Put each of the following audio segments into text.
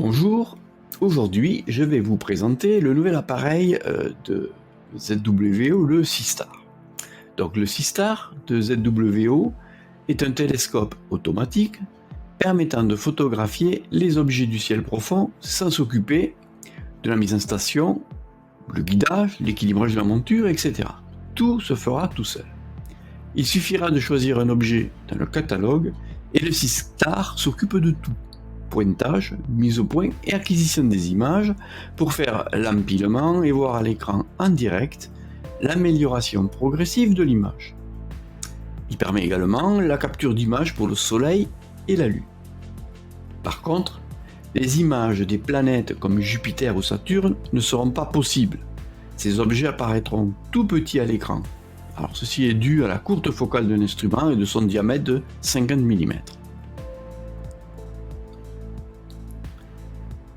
Bonjour, aujourd'hui je vais vous présenter le nouvel appareil de ZWO, le SeeStar. Donc le SeeStar de ZWO est un télescope automatique permettant de photographier les objets du ciel profond sans s'occuper de la mise en station, le guidage, l'équilibrage de la monture, etc. Tout se fera tout seul. Il suffira de choisir un objet dans le catalogue et le SeeStar s'occupe de tout. Pointage, mise au point et acquisition des images pour faire l'empilement et voir à l'écran en direct l'amélioration progressive de l'image. Il permet également la capture d'images pour le Soleil et la Lune. Par contre, les images des planètes comme Jupiter ou Saturne ne seront pas possibles. Ces objets apparaîtront tout petits à l'écran. Alors ceci est dû à la courte focale d'un instrument et de son diamètre de 50 mm.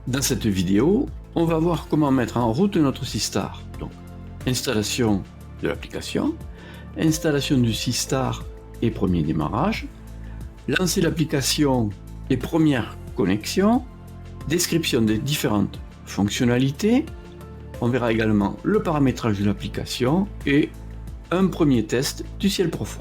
Dans cette vidéo, on va voir comment mettre en route notre SeeStar. Donc, installation de l'application, installation du SeeStar et premier démarrage, lancer l'application et première connexion, description des différentes fonctionnalités, on verra également le paramétrage de l'application et un premier test du ciel profond.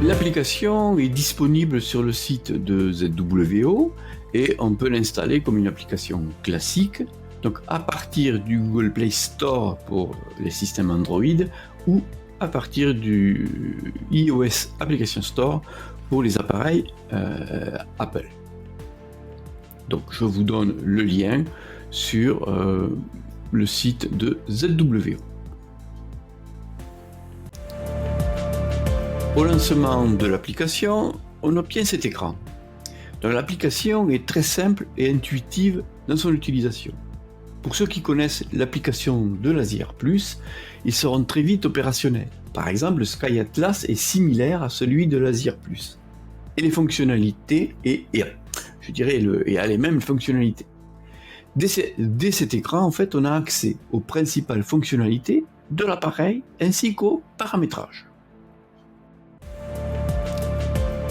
L'application est disponible sur le site de ZWO et on peut l'installer comme une application classique, donc à partir du Google Play Store pour les systèmes Android ou à partir du iOS Application Store pour les appareils Apple. Donc je vous donne le lien sur le site de ZWO. Au lancement de l'application, on obtient cet écran. L'application est très simple et intuitive dans son utilisation. Pour ceux qui connaissent l'application de l'Asia+, ils seront très vite opérationnels. Par exemple, le Sky Atlas est similaire à celui de l'Asia+. Et les fonctionnalités, a les mêmes fonctionnalités. Dès cet écran, en fait, on a accès aux principales fonctionnalités de l'appareil ainsi qu'au paramétrage.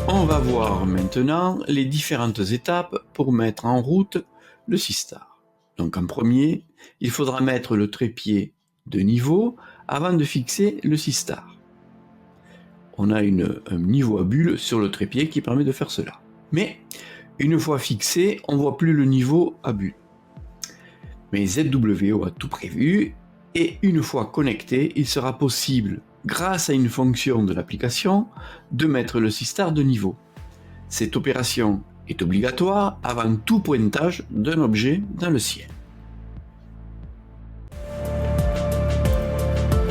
On va voir maintenant les différentes étapes pour mettre en route le SeeStar. Donc en premier, il faudra mettre le trépied de niveau avant de fixer le SeeStar. On a un niveau à bulle sur le trépied qui permet de faire cela. Mais une fois fixé, on ne voit plus le niveau à bulle. Mais ZWO a tout prévu et une fois connecté, il sera possible, grâce à une fonction de l'application, de mettre le SeeStar de niveau. Cette opération est obligatoire avant tout pointage d'un objet dans le ciel.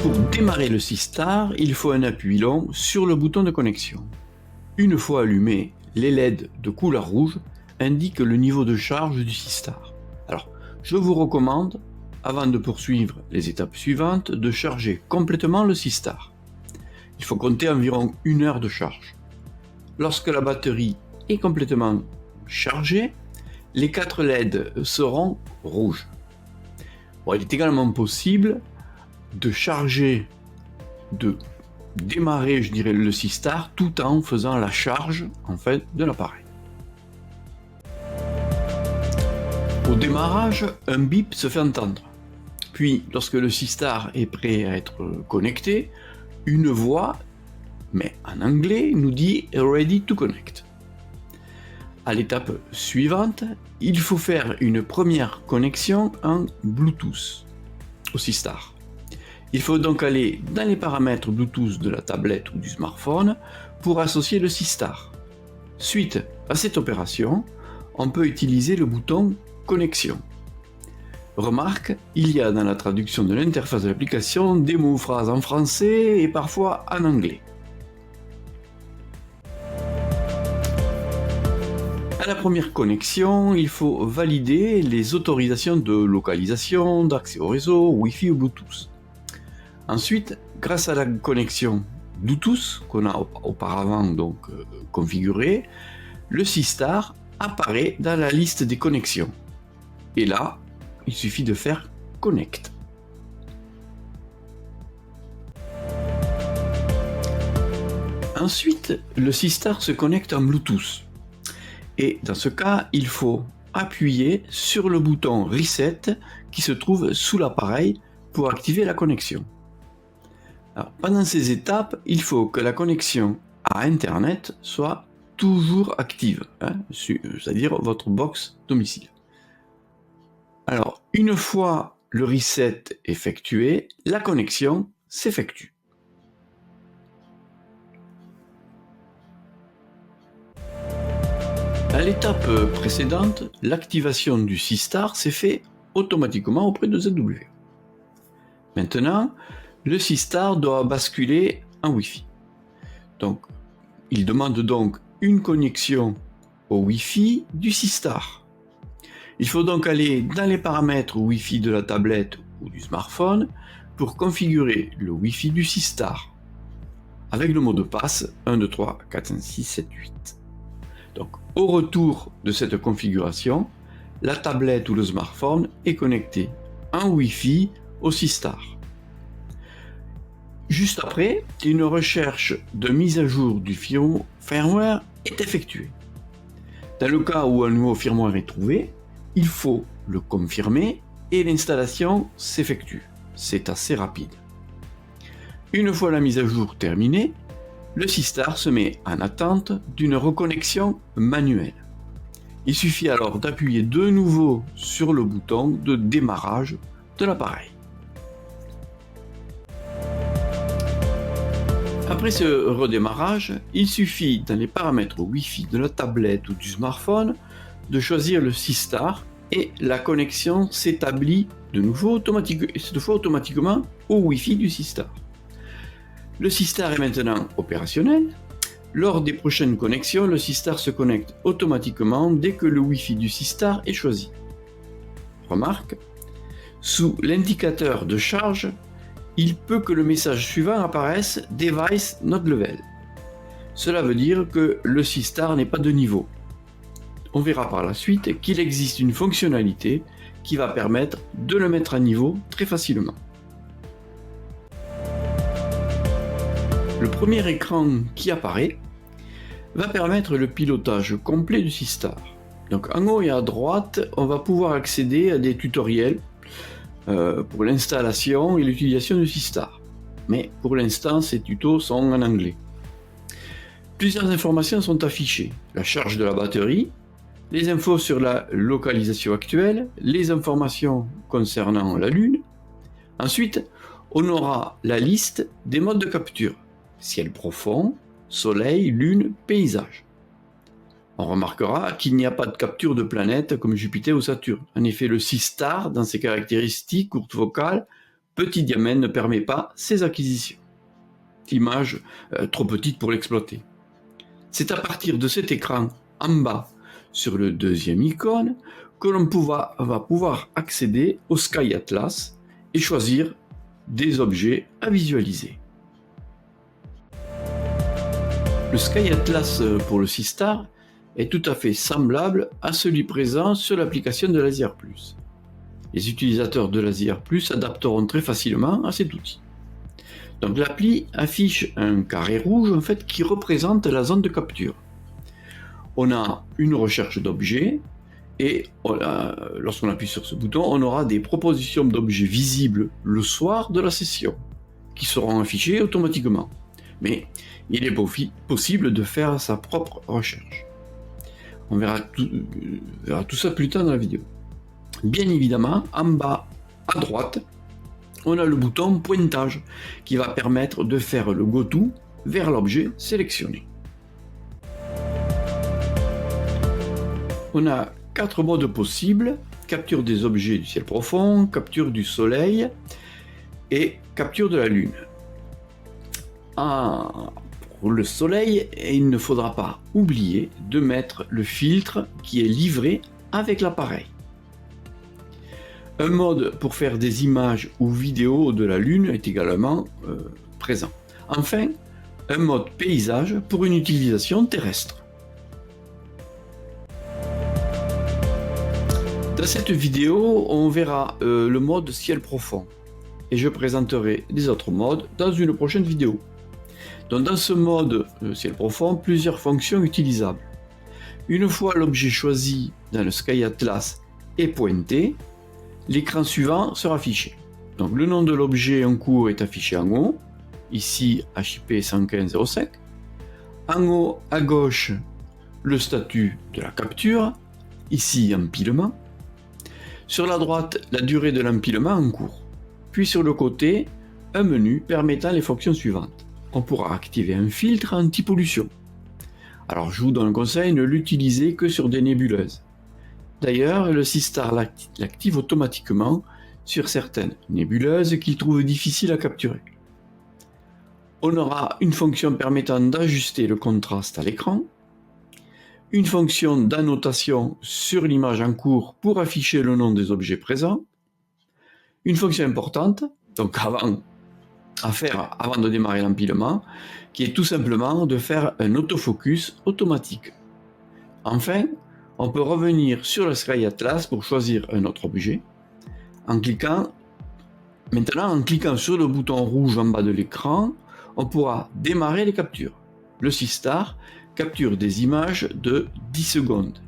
Pour démarrer le SeeStar, il faut un appui long sur le bouton de connexion. Une fois allumé, les LED de couleur rouge indiquent le niveau de charge du SeeStar. Alors, je vous recommande, avant de poursuivre les étapes suivantes, de charger complètement le SeeStar. Il faut compter environ 1 heure de charge. Lorsque la batterie est complètement chargée, les 4 LED seront rouges. Il est également possible de démarrer, le SeeStar tout en faisant la charge de l'appareil. Au démarrage, un bip se fait entendre. Puis, lorsque le SeeStar est prêt à être connecté, une voix, mais en anglais, nous dit « Ready to connect ». À l'étape suivante, il faut faire une première connexion en Bluetooth au SeeStar. Il faut donc aller dans les paramètres Bluetooth de la tablette ou du smartphone pour associer le SeeStar. Suite à cette opération, on peut utiliser le bouton « Connexion ». Remarque, il y a dans la traduction de l'interface de l'application des mots ou phrases en français et parfois en anglais. À la première connexion, il faut valider les autorisations de localisation, d'accès au réseau, Wi-Fi ou Bluetooth. Ensuite, grâce à la connexion Bluetooth qu'on a auparavant configurée, le SeeStar apparaît dans la liste des connexions. Et là, il suffit de faire Connect. ensuite, le SeaStar se connecte en Bluetooth. Et dans ce cas, il faut appuyer sur le bouton Reset qui se trouve sous l'appareil pour activer la connexion. Alors, pendant ces étapes, il faut que la connexion à Internet soit toujours active, c'est-à-dire votre box domicile. Alors, une fois le reset effectué, la connexion s'effectue. À l'étape précédente, l'activation du SeaStar s'est fait automatiquement auprès de ZWO. Maintenant, le SeaStar doit basculer en Wi-Fi. Donc, il demande donc une connexion au Wi-Fi du SeaStar. Il faut donc aller dans les paramètres Wi-Fi de la tablette ou du smartphone pour configurer le Wi-Fi du SeaStar avec le mot de passe 1, 2, 3, 4, 5, 6, 7, 8. Donc, au retour de cette configuration, la tablette ou le smartphone est connecté en Wi-Fi au SeaStar. Juste après, une recherche de mise à jour du firmware est effectuée. Dans le cas où un nouveau firmware est trouvé, il faut le confirmer et l'installation s'effectue. C'est assez rapide. Une fois la mise à jour terminée, le SeaStar se met en attente d'une reconnexion manuelle. Il suffit alors d'appuyer de nouveau sur le bouton de démarrage de l'appareil. Après ce redémarrage, il suffit dans les paramètres Wi-Fi de la tablette ou du smartphone de choisir le SeaStar et la connexion s'établit de nouveau cette fois automatiquement au Wi-Fi du SeaStar. Le SeaStar est maintenant opérationnel. Lors des prochaines connexions, le SeaStar se connecte automatiquement dès que le Wi-Fi du SeaStar est choisi. Remarque, sous l'indicateur de charge, il peut que le message suivant apparaisse « Device not level ». Cela veut dire que le SeaStar n'est pas de niveau. On verra par la suite qu'il existe une fonctionnalité qui va permettre de le mettre à niveau très facilement. Le premier écran qui apparaît va permettre le pilotage complet du SeaStar. Donc en haut et à droite, on va pouvoir accéder à des tutoriels pour l'installation et l'utilisation du SeaStar. Mais pour l'instant, ces tutos sont en anglais. Plusieurs informations sont affichées. La charge de la batterie, les infos sur la localisation actuelle, les informations concernant la Lune. Ensuite, on aura la liste des modes de capture. Ciel profond, soleil, lune, paysage. On remarquera qu'il n'y a pas de capture de planètes comme Jupiter ou Saturne. En effet, le SeaStar, dans ses caractéristiques courte focale, petit diamètre ne permet pas ces acquisitions. Image trop petite pour l'exploiter. C'est à partir de cet écran en bas, sur le deuxième icône, que l'on va pouvoir accéder au Sky Atlas et choisir des objets à visualiser. Le Sky Atlas pour le SeaStar est tout à fait semblable à celui présent sur l'application de Laser+. Les utilisateurs de Laser+ s'adapteront très facilement à cet outil. Donc l'appli affiche un carré rouge en fait, qui représente la zone de capture. On a une recherche d'objets et lorsqu'on appuie sur ce bouton, on aura des propositions d'objets visibles le soir de la session qui seront affichées automatiquement. Mais il est possible de faire sa propre recherche. On verra tout ça plus tard dans la vidéo. Bien évidemment, en bas à droite, on a le bouton pointage qui va permettre de faire le go-to vers l'objet sélectionné. On a 4 modes possibles: capture des objets du ciel profond, capture du soleil et capture de la lune. Pour le soleil, il ne faudra pas oublier de mettre le filtre qui est livré avec l'appareil. Un mode pour faire des images ou vidéos de la lune est également présent. Enfin, un mode paysage pour une utilisation terrestre. Dans cette vidéo, on verra le mode ciel profond et je présenterai les autres modes dans une prochaine vidéo. Donc dans ce mode ciel profond, plusieurs fonctions utilisables. Une fois l'objet choisi dans le Sky Atlas est pointé, l'écran suivant sera affiché. Donc le nom de l'objet en cours est affiché en haut, ici HIP 115.05. En haut à gauche, le statut de la capture, ici empilement. Sur la droite, la durée de l'empilement en cours. Puis sur le côté, un menu permettant les fonctions suivantes. On pourra activer un filtre anti-pollution. Alors je vous donne un conseil, ne l'utilisez que sur des nébuleuses. D'ailleurs, le SeaStar l'active automatiquement sur certaines nébuleuses qu'il trouve difficiles à capturer. On aura une fonction permettant d'ajuster le contraste à l'écran, une fonction d'annotation sur l'image en cours pour afficher le nom des objets présents, une fonction importante, donc avant de démarrer l'empilement, qui est tout simplement de faire un autofocus automatique. Enfin, on peut revenir sur le Sky Atlas pour choisir un autre objet. Maintenant, en cliquant sur le bouton rouge en bas de l'écran, on pourra démarrer les captures. Le SeaStar capture des images de 10 secondes.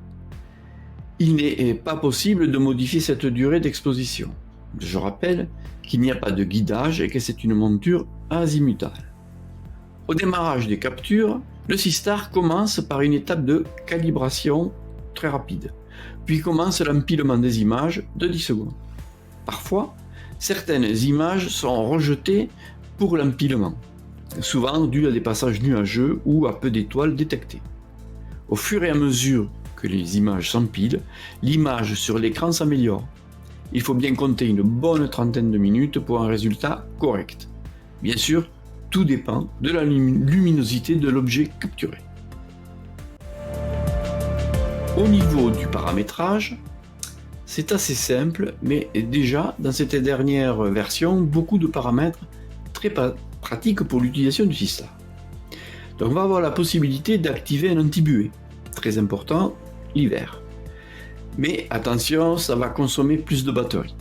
Il n'est pas possible de modifier cette durée d'exposition. Je rappelle qu'il n'y a pas de guidage et que c'est une monture azimutale. Au démarrage des captures, le SeaStar commence par une étape de calibration très rapide, puis commence l'empilement des images de 10 secondes. Parfois, certaines images sont rejetées pour l'empilement, souvent dû à des passages nuageux ou à peu d'étoiles détectées. Au fur et à mesure que les images s'empilent, l'image sur l'écran s'améliore. Il faut bien compter une bonne trentaine de minutes pour un résultat correct. Bien sûr, tout dépend de la luminosité de l'objet capturé. Au niveau du paramétrage, c'est assez simple, mais déjà dans cette dernière version, beaucoup de paramètres très pratiques pour l'utilisation du SeaStar. Donc on va avoir la possibilité d'activer un anti-buée, très important l'hiver. Mais attention, ça va consommer plus de batterie.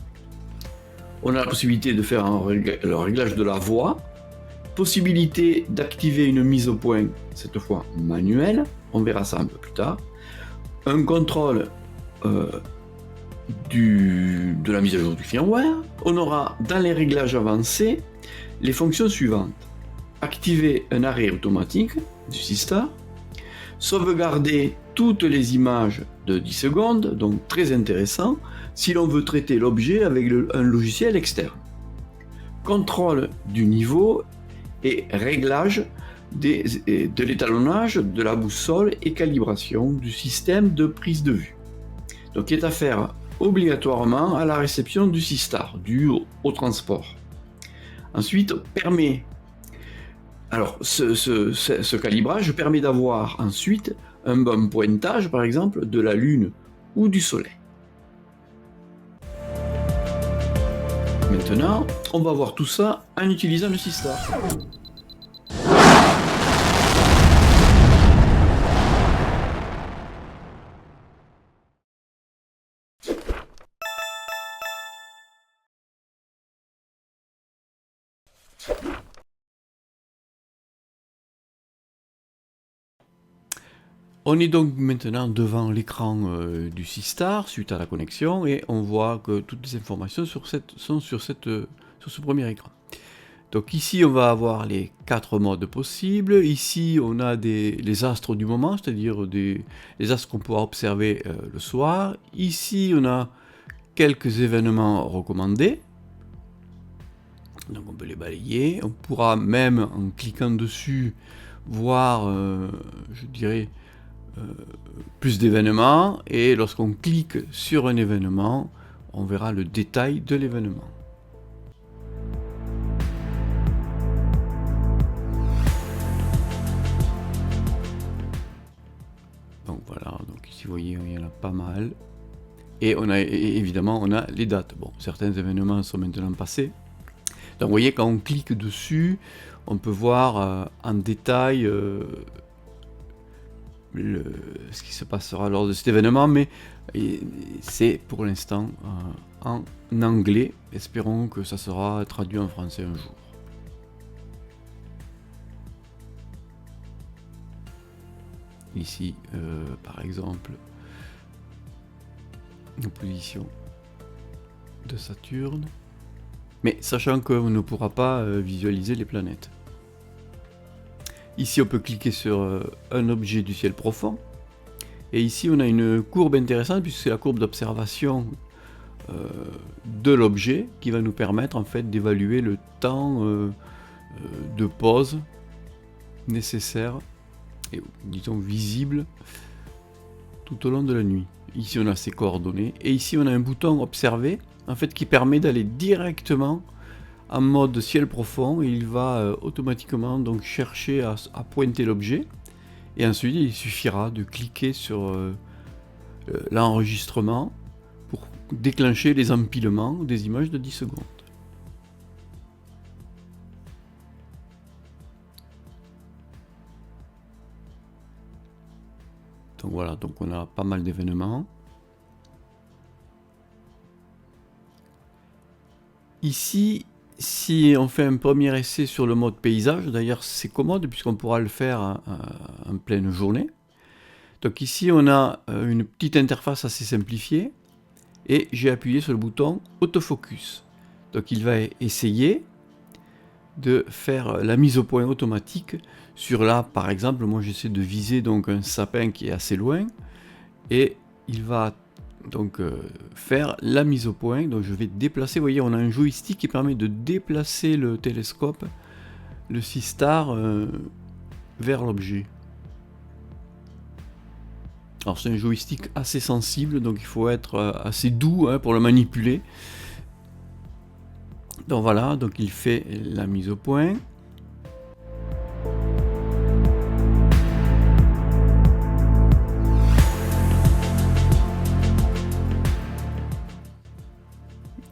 On a la possibilité de faire le réglage de la voix, possibilité d'activer une mise au point, cette fois manuelle, on verra ça un peu plus tard, un contrôle de la mise à jour du firmware. On aura dans les réglages avancés les fonctions suivantes. Activer un arrêt automatique du SeaStar, sauvegarder toutes les images de 10 secondes, donc très intéressant si l'on veut traiter l'objet avec un logiciel externe. Contrôle du niveau et réglage de l'étalonnage de la boussole et calibration du système de prise de vue. Donc, il est à faire obligatoirement à la réception du SeaStar, dû au transport. Ensuite, ce calibrage permet d'avoir ensuite un bon pointage, par exemple, de la Lune ou du Soleil. Maintenant, on va voir tout ça en utilisant le SeaStar. On est donc maintenant devant l'écran du SeaStar suite à la connexion et on voit que toutes les informations sont sur ce premier écran. Donc ici on va avoir les 4 modes possibles. Ici on a les astres du moment, c'est-à-dire les astres qu'on pourra observer le soir. Ici on a quelques événements recommandés. Donc on peut les balayer. On pourra même en cliquant dessus voir, je dirais, plus d'événements, et lorsqu'on clique sur un événement, on verra le détail de l'événement. Donc voilà, donc ici vous voyez, il y en a pas mal. Et évidemment on a les dates. Bon, certains événements sont maintenant passés. Donc vous voyez, quand on clique dessus, on peut voir en détail ce qui se passera lors de cet événement, mais c'est pour l'instant en anglais. Espérons que ça sera traduit en français un jour. ici par exemple la position de Saturne, mais sachant qu'on ne pourra pas visualiser les planètes. Ici on peut cliquer sur un objet du ciel profond, et ici on a une courbe intéressante puisque c'est la courbe d'observation de l'objet qui va nous permettre en fait d'évaluer le temps de pause nécessaire et disons visible tout au long de la nuit. Ici on a ses coordonnées et ici on a un bouton observer en fait qui permet d'aller directement en mode ciel profond et il va automatiquement donc chercher à pointer l'objet et ensuite il suffira de cliquer sur l'enregistrement pour déclencher les empilements des images de 10 secondes. Donc voilà, donc on a pas mal d'événements. Ici, si on fait un premier essai sur le mode paysage, d'ailleurs c'est commode puisqu'on pourra le faire en pleine journée. Donc ici on a une petite interface assez simplifiée et j'ai appuyé sur le bouton autofocus. Donc il va essayer de faire la mise au point automatique sur là, par exemple, moi j'essaie de viser donc un sapin qui est assez loin et il va donc faire la mise au point. Donc je vais déplacer, vous voyez on a un joystick qui permet de déplacer le télescope, le SeeStar vers l'objet. Alors c'est un joystick assez sensible donc il faut être assez doux pour le manipuler. Donc voilà, donc il fait la mise au point.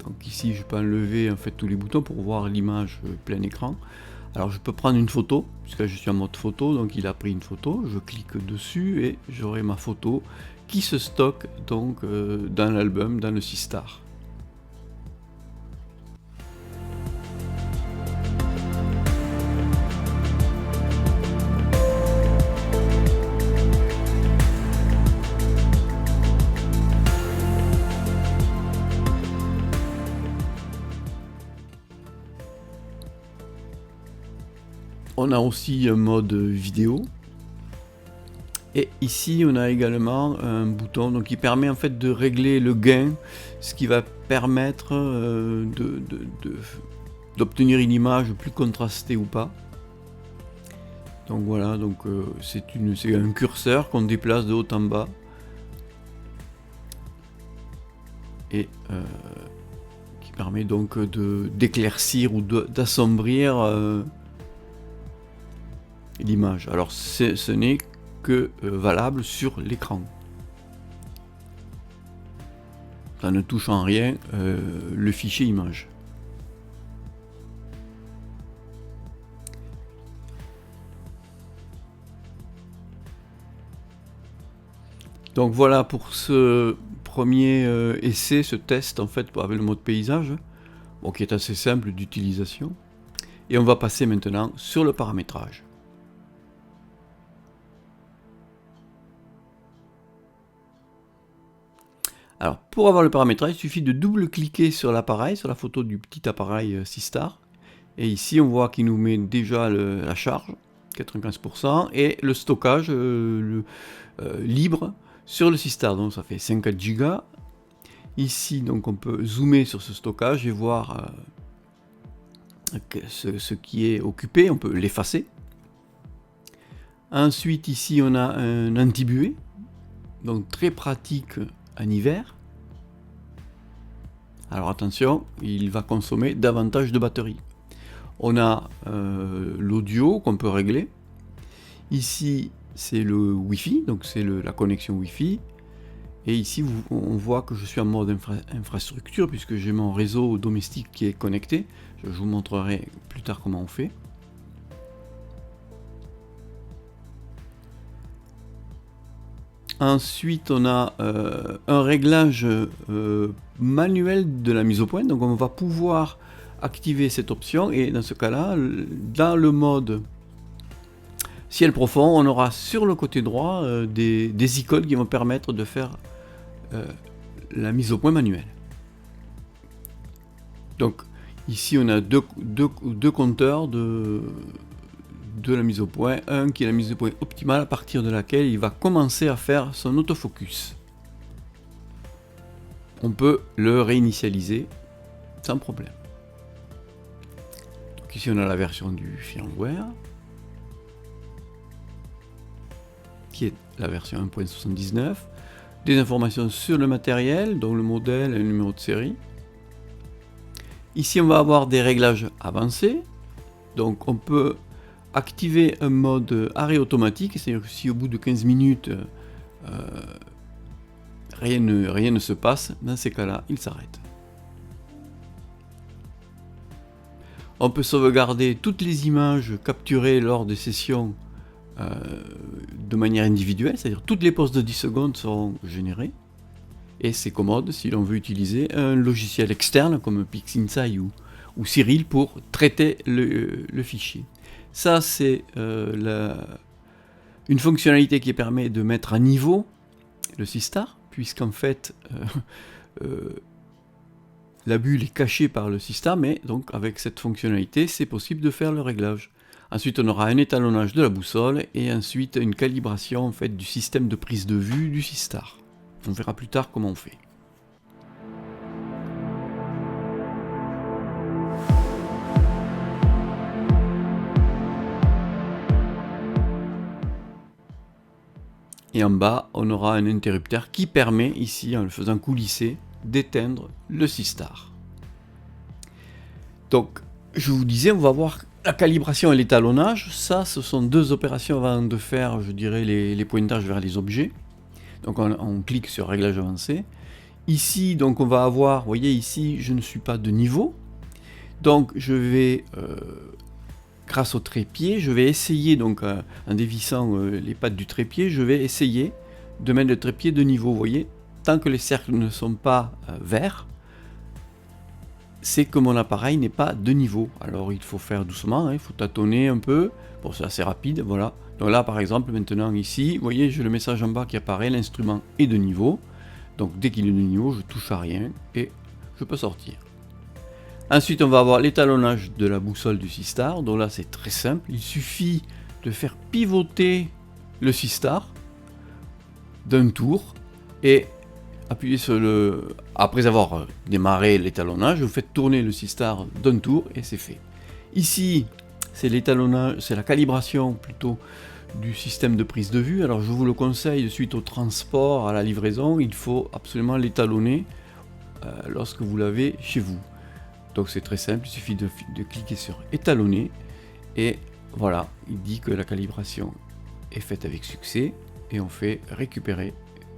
Donc ici je peux enlever en fait tous les boutons pour voir l'image plein écran. Alors je peux prendre une photo, puisque je suis en mode photo, donc il a pris une photo, je clique dessus et j'aurai ma photo qui se stocke donc dans l'album, dans le SeeStar. On a aussi un mode vidéo. Et ici on a également un bouton donc, qui permet en fait de régler le gain, ce qui va permettre d'obtenir une image plus contrastée ou pas. Donc voilà, donc c'est un curseur qu'on déplace de haut en bas. Et qui permet donc d'éclaircir ou d'assombrir l'image. Alors ce n'est que valable sur l'écran. Ça ne touche en rien le fichier image. Donc voilà pour ce premier essai, ce test en fait avec le mode paysage, bon, qui est assez simple d'utilisation. Et on va passer maintenant sur le paramétrage. Alors pour avoir le paramétrage, il suffit de double-cliquer sur l'appareil, sur la photo du petit appareil SeeStar. Et ici on voit qu'il nous met déjà la charge, 95%, et le stockage libre sur le SeeStar. Donc ça fait 54 Go. Ici donc on peut zoomer sur ce stockage et voir ce qui est occupé, on peut l'effacer. Ensuite ici on a un anti-buée, donc très pratique en hiver. Alors attention, il va consommer davantage de batterie. On a l'audio qu'on peut régler. Ici c'est le Wi-Fi, donc c'est la connexion Wi-Fi. Et ici on voit que je suis en mode infrastructure puisque j'ai mon réseau domestique qui est connecté. Je vous montrerai plus tard comment on fait. Ensuite, on a un réglage manuel de la mise au point. Donc, on va pouvoir activer cette option. Et dans ce cas-là, dans le mode ciel profond, on aura sur le côté droit des icônes qui vont permettre de faire la mise au point manuelle. Donc ici on a deux compteurs de la mise au point. Un qui est la mise au point optimale à partir de laquelle il va commencer à faire son autofocus. On peut le réinitialiser sans problème. Donc ici on a la version du firmware qui est la version 1.79. Des informations sur le matériel, donc le modèle et le numéro de série. Ici on va avoir des réglages avancés. Donc on peut activer un mode arrêt automatique, c'est-à-dire que si au bout de 15 minutes rien ne se passe, dans ces cas-là, il s'arrête. On peut sauvegarder toutes les images capturées lors des sessions de manière individuelle, c'est-à-dire toutes les pauses de 10 secondes seront générées. Et c'est commode si l'on veut utiliser un logiciel externe comme PixInsight ou Cyril pour traiter le fichier. Ça, c'est une fonctionnalité qui permet de mettre à niveau le Sistar, puisqu'en fait, la bulle est cachée par le Sistar, mais donc avec cette fonctionnalité, c'est possible de faire le réglage. Ensuite, on aura un étalonnage de la boussole et ensuite une calibration en fait, du système de prise de vue du Sistar. On verra plus tard comment on fait. Et en bas, on aura un interrupteur qui permet, ici, en le faisant coulisser, d'éteindre le Sistar. Donc, je vous disais, on va voir la calibration et l'étalonnage. Ça, ce sont deux opérations avant de faire, je dirais, les pointages vers les objets. Donc, on clique sur Réglage avancé. Ici, donc, on va avoir, vous voyez, ici, je ne suis pas de niveau. Donc, je vais... grâce au trépied, je vais essayer, donc en dévissant les pattes du trépied, je vais essayer de mettre le trépied de niveau. Vous voyez, tant que les cercles ne sont pas verts, c'est que mon appareil n'est pas de niveau. Alors il faut faire doucement, hein, il faut tâtonner un peu. Bon, c'est assez rapide, voilà. Donc là, par exemple, maintenant ici, vous voyez, j'ai le message en bas qui apparaît, l'instrument est de niveau. Donc dès qu'il est de niveau, je touche à rien et je peux sortir. Ensuite, on va avoir l'étalonnage de la boussole du Sistar. Donc là, c'est très simple. Il suffit de faire pivoter le Sistar d'un tour et appuyer sur le... Après avoir démarré l'étalonnage, vous faites tourner le Sistar d'un tour et c'est fait. Ici, c'est l'étalonnage, c'est la calibration plutôt du système de prise de vue. Alors, je vous le conseille suite au transport, à la livraison, il faut absolument l'étalonner lorsque vous l'avez chez vous. Donc c'est très simple, il suffit de cliquer sur étalonner et voilà, il dit que la calibration est faite avec succès et on fait récupérer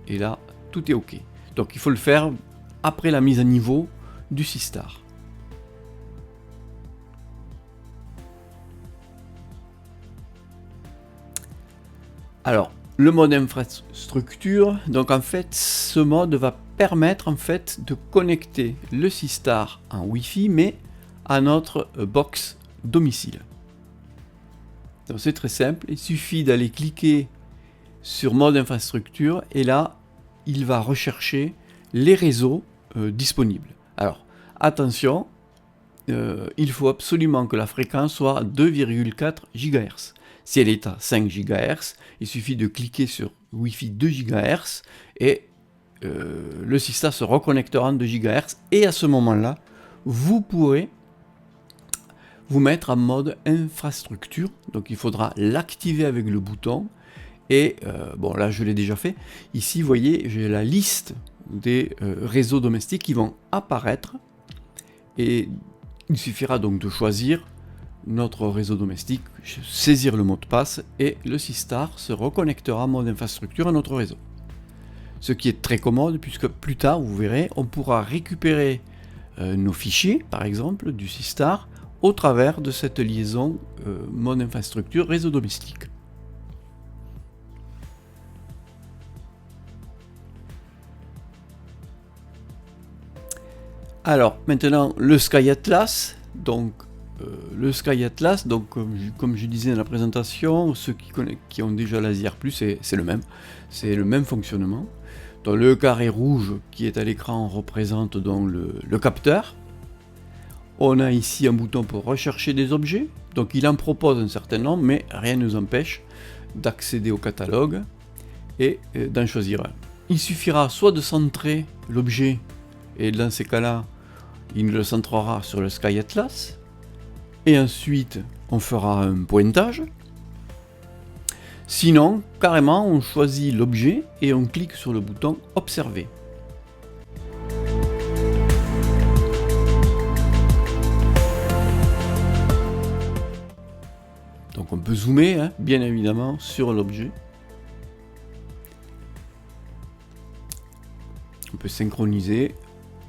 et là tout est ok. Donc il faut le faire après la mise à niveau du Sistar. Alors le mode infrastructure, donc en fait ce mode va permettre en fait de connecter le Sistar en Wi-Fi mais à notre box domicile. Donc c'est très simple, il suffit d'aller cliquer sur mode infrastructure et là il va rechercher les réseaux disponibles. Alors attention, il faut absolument que la fréquence soit 2,4 GHz. Si elle est à 5 GHz, il suffit de cliquer sur Wi-Fi 2 GHz et le Sistar se reconnectera en 2 GHz et à ce moment-là, vous pourrez vous mettre en mode infrastructure. Donc il faudra l'activer avec le bouton et bon là je l'ai déjà fait. Ici vous voyez j'ai la liste des réseaux domestiques qui vont apparaître et il suffira donc de choisir notre réseau domestique, saisir le mot de passe et le Sistar se reconnectera en mode infrastructure à notre réseau. Ce qui est très commode puisque plus tard, vous verrez, on pourra récupérer nos fichiers, par exemple, du Sistar au travers de cette liaison mode infrastructure réseau domestique. Alors, maintenant, le Sky Atlas, donc le Sky Atlas, donc comme je disais dans la présentation, ceux qui ont déjà l'ASIR+, c'est le même fonctionnement. Donc le carré rouge qui est à l'écran représente donc le capteur. On a ici un bouton pour rechercher des objets, donc il en propose un certain nombre, mais rien ne nous empêche d'accéder au catalogue et d'en choisir un. Il suffira soit de centrer l'objet, et dans ces cas-là, il le centrera sur le Sky Atlas, et ensuite on fera un pointage. Sinon, carrément, on choisit l'objet et on clique sur le bouton Observer. Donc on peut zoomer, bien évidemment, sur l'objet. On peut synchroniser.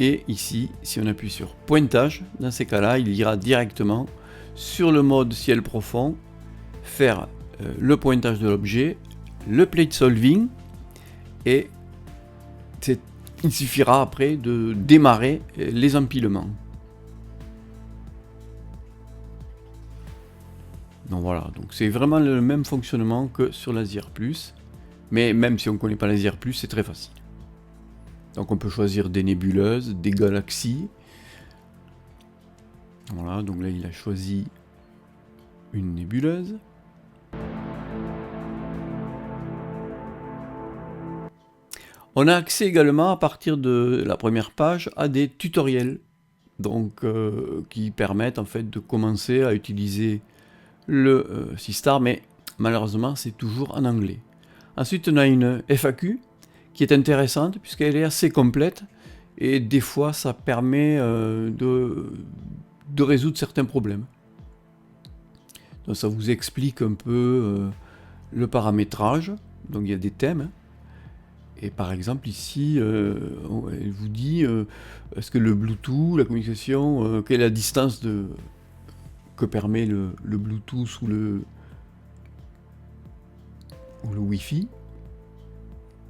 Et ici, si on appuie sur pointage, dans ces cas-là, il ira directement sur le mode ciel profond, faire le pointage de l'objet, le plate solving, et il suffira après de démarrer les empilements. Donc voilà, donc c'est vraiment le même fonctionnement que sur l'ASIR+, mais même si on ne connaît pas l'ASIR+, c'est très facile. Donc on peut choisir des nébuleuses, des galaxies. Voilà, donc là il a choisi une nébuleuse. On a accès également à partir de la première page à des tutoriels, donc qui permettent en fait de commencer à utiliser le Seastar, mais malheureusement c'est toujours en anglais. Ensuite on a une FAQ qui est intéressante puisqu'elle est assez complète et des fois ça permet de résoudre certains problèmes. Donc ça vous explique un peu le paramétrage, donc il y a des thèmes. Et par exemple ici, elle vous dit est-ce que le Bluetooth, la communication, quelle est la distance que permet le Bluetooth ou le Wi-Fi.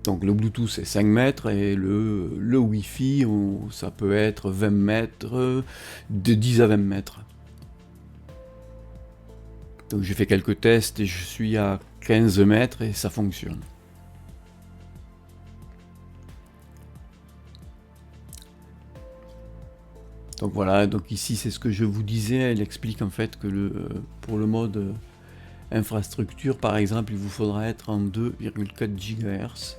Donc le Bluetooth c'est 5 mètres et le Wi-Fi ça peut être 20 mètres, de 10 à 20 mètres. Donc j'ai fait quelques tests et je suis à 15 mètres et ça fonctionne. Donc voilà, donc ici c'est ce que je vous disais, elle explique en fait que pour le mode infrastructure par exemple, il vous faudra être en 2,4 GHz.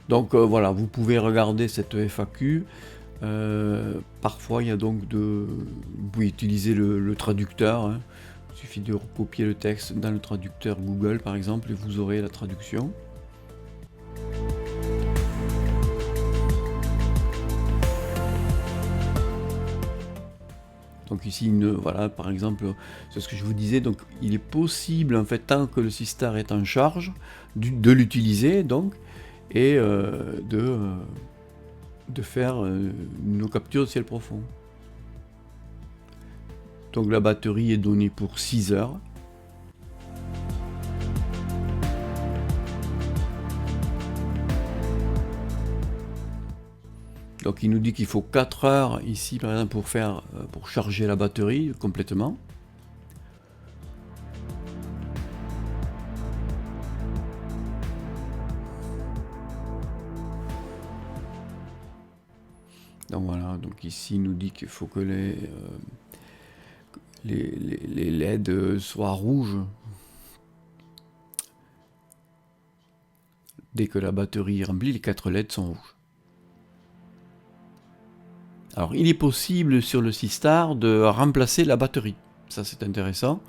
Donc voilà, vous pouvez regarder cette FAQ. Parfois il y a donc vous pouvez utiliser le traducteur. Il suffit de recopier le texte dans le traducteur Google par exemple et vous aurez la traduction. Donc ici, voilà, par exemple, c'est ce que je vous disais, donc il est possible en fait, tant que le Seastar est en charge, de l'utiliser donc, et de faire nos captures de ciel profond. Donc la batterie est donnée pour 6 heures. Donc il nous dit qu'il faut 4 heures ici par exemple pour charger la batterie complètement. Donc voilà, donc ici il nous dit qu'il faut que les LED soient rouges dès que la batterie est remplie, les 4 LED sont rouges. Alors il est possible sur le Seastar de remplacer la batterie, ça c'est intéressant,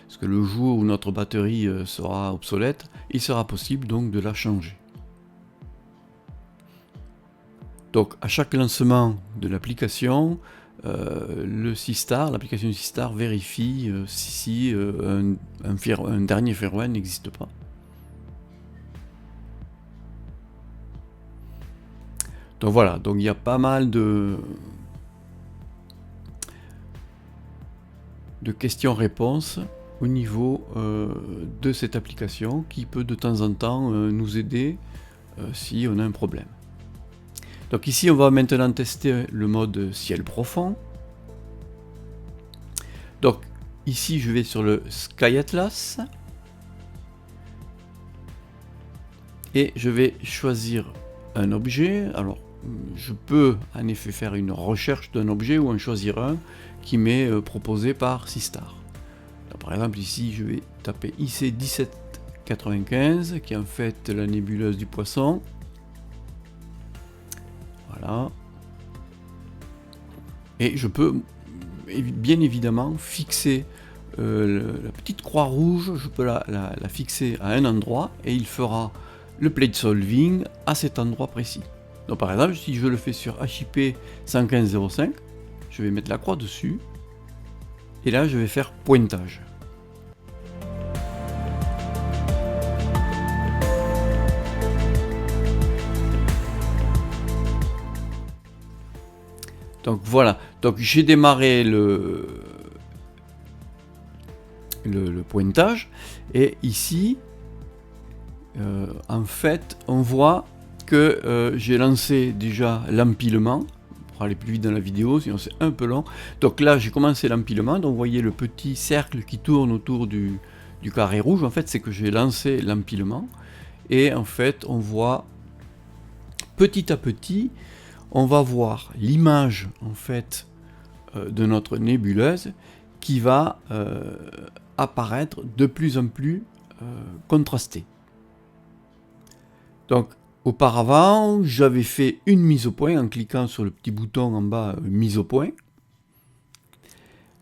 parce que le jour où notre batterie sera obsolète, il sera possible donc de la changer. Donc à chaque lancement de l'application, l'application Seastar vérifie si un dernier firmware n'existe pas. Donc voilà, donc il y a pas mal de questions-réponses au niveau de cette application qui peut de temps en temps nous aider si on a un problème. Donc ici on va maintenant tester le mode ciel profond. Donc ici je vais sur le Sky Atlas et je vais choisir un objet. Alors je peux en effet faire une recherche d'un objet ou en choisir un qui m'est proposé par SeaStar. Donc, par exemple ici je vais taper IC 1795 qui est en fait la nébuleuse du Poisson. Voilà. Et je peux bien évidemment fixer la petite croix rouge, je peux la fixer à un endroit et il fera le plate solving à cet endroit précis. Donc par exemple, si je le fais sur HIP 115.05, je vais mettre la croix dessus et là je vais faire pointage. Donc voilà, donc j'ai démarré le pointage et ici en fait on voit que j'ai lancé déjà l'empilement pour aller plus vite dans la vidéo, sinon c'est un peu long. Donc là j'ai commencé l'empilement, donc vous voyez le petit cercle qui tourne autour du carré rouge, en fait c'est que j'ai lancé l'empilement et en fait on voit petit à petit on va voir l'image en fait de notre nébuleuse qui va apparaître de plus en plus contrastée. Donc auparavant j'avais fait une mise au point en cliquant sur le petit bouton en bas mise au point.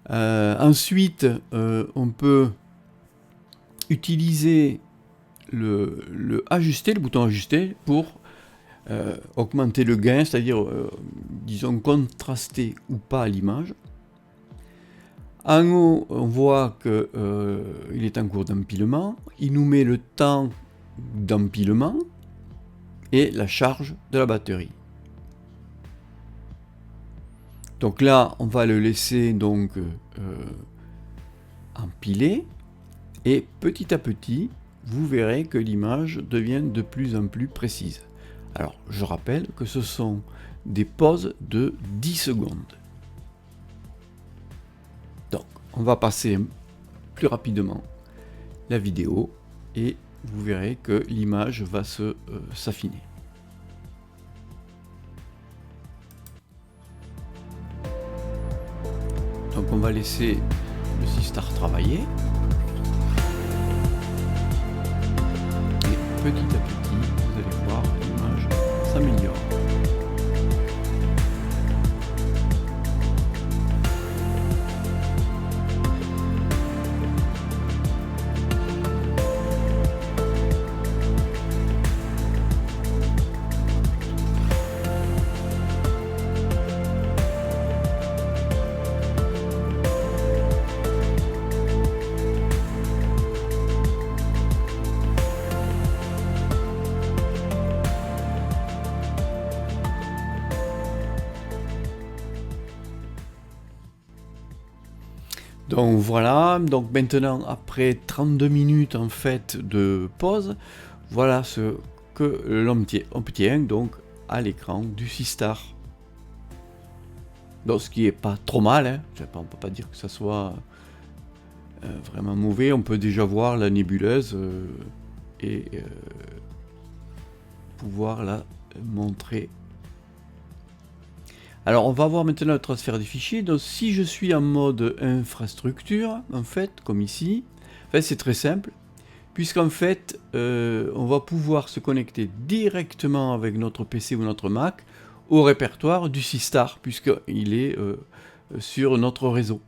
Ensuite on peut utiliser le bouton ajuster pour augmenter le gain, c'est-à-dire disons contraster ou pas l'image. En haut on voit que il est en cours d'empilement, il nous met le temps d'empilement et la charge de la batterie. Donc là on va le laisser donc empiler et petit à petit vous verrez que l'image devient de plus en plus précise. Alors, je rappelle que ce sont des pauses de 10 secondes. Donc, on va passer plus rapidement la vidéo et vous verrez que l'image va s'affiner. Donc, on va laisser le SeaStar travailler. Et petit à petit, vous allez voir l'image s'améliore. Donc voilà, donc maintenant après 32 minutes en fait de pause, voilà ce que l'on obtient donc à l'écran du SeaStar. Donc ce qui est pas trop mal, hein. On peut pas dire que ça soit vraiment mauvais, on peut déjà voir la nébuleuse et pouvoir la montrer. Alors on va voir maintenant le transfert des fichiers. Donc si je suis en mode infrastructure, en fait, comme ici, en fait, c'est très simple, puisqu'en fait on va pouvoir se connecter directement avec notre PC ou notre Mac au répertoire du SeaStar, puisqu'il est sur notre réseau.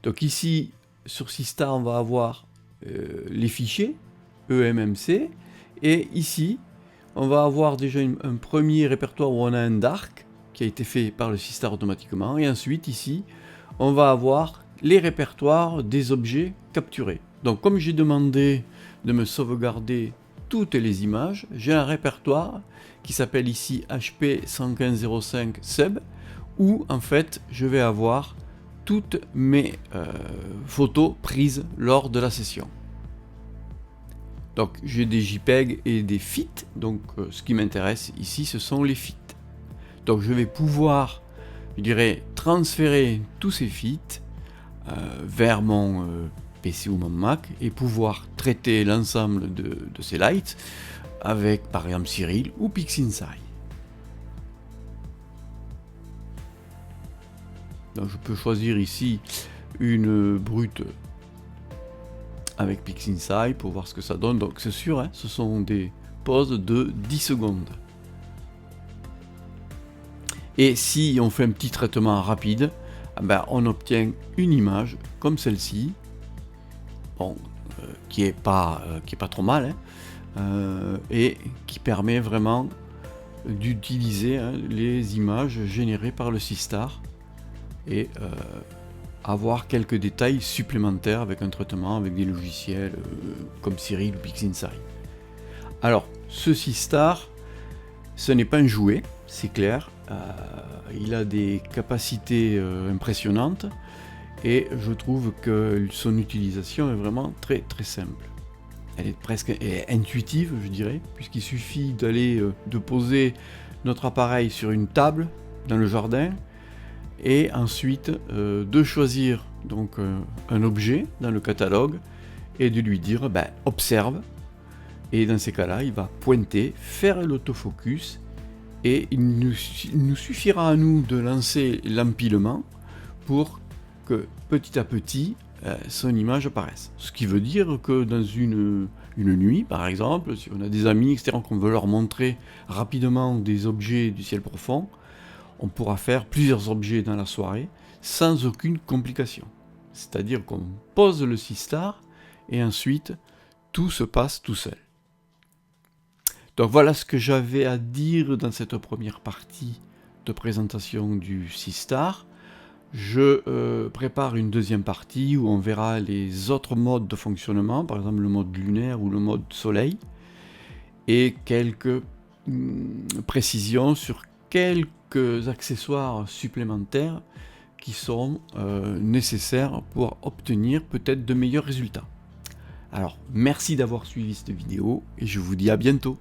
Donc ici, sur SeaStar, on va avoir les fichiers EMMC, et ici, on va avoir déjà un premier répertoire où on a un Dark, qui a été fait par le SeaStar automatiquement, et ensuite ici on va avoir les répertoires des objets capturés. Donc comme j'ai demandé de me sauvegarder toutes les images, j'ai un répertoire qui s'appelle ici HP 115.05 sub, où en fait je vais avoir toutes mes photos prises lors de la session. Donc j'ai des JPEG et des FIT, donc ce qui m'intéresse ici ce sont les FIT. Donc je vais pouvoir, je dirais, transférer tous ces FIT vers mon PC ou mon Mac et pouvoir traiter l'ensemble de ces lights avec par exemple Cyril ou PixInsight. Donc je peux choisir ici une brute avec PixInsight pour voir ce que ça donne. Donc c'est sûr, hein, ce sont des pauses de 10 secondes. Et si on fait un petit traitement rapide, ben, on obtient une image comme celle-ci, bon, qui est pas trop mal, hein, et qui permet vraiment d'utiliser les images générées par le SeaStar et avoir quelques détails supplémentaires avec un traitement, avec des logiciels comme Cyril ou PixInsight. Alors, ce SeaStar, ce n'est pas un jouet, c'est clair. Il a des capacités impressionnantes et je trouve que son utilisation est vraiment très très simple. Elle est presque intuitive, je dirais, puisqu'il suffit de poser notre appareil sur une table dans le jardin et ensuite de choisir donc un objet dans le catalogue et de lui dire ben, observe, et dans ces cas-là il va pointer, faire l'autofocus et il nous suffira à nous de lancer l'empilement pour que petit à petit son image apparaisse. Ce qui veut dire que dans une nuit par exemple, si on a des amis etc. qu'on veut leur montrer rapidement des objets du ciel profond, on pourra faire plusieurs objets dans la soirée sans aucune complication. C'est-à-dire qu'on pose le SeaStar et ensuite tout se passe tout seul. Donc voilà ce que j'avais à dire dans cette première partie de présentation du SeaStar. Je prépare une deuxième partie où on verra les autres modes de fonctionnement, par exemple le mode lunaire ou le mode soleil, et quelques précisions sur quelques accessoires supplémentaires qui sont nécessaires pour obtenir peut-être de meilleurs résultats. Alors merci d'avoir suivi cette vidéo et je vous dis à bientôt.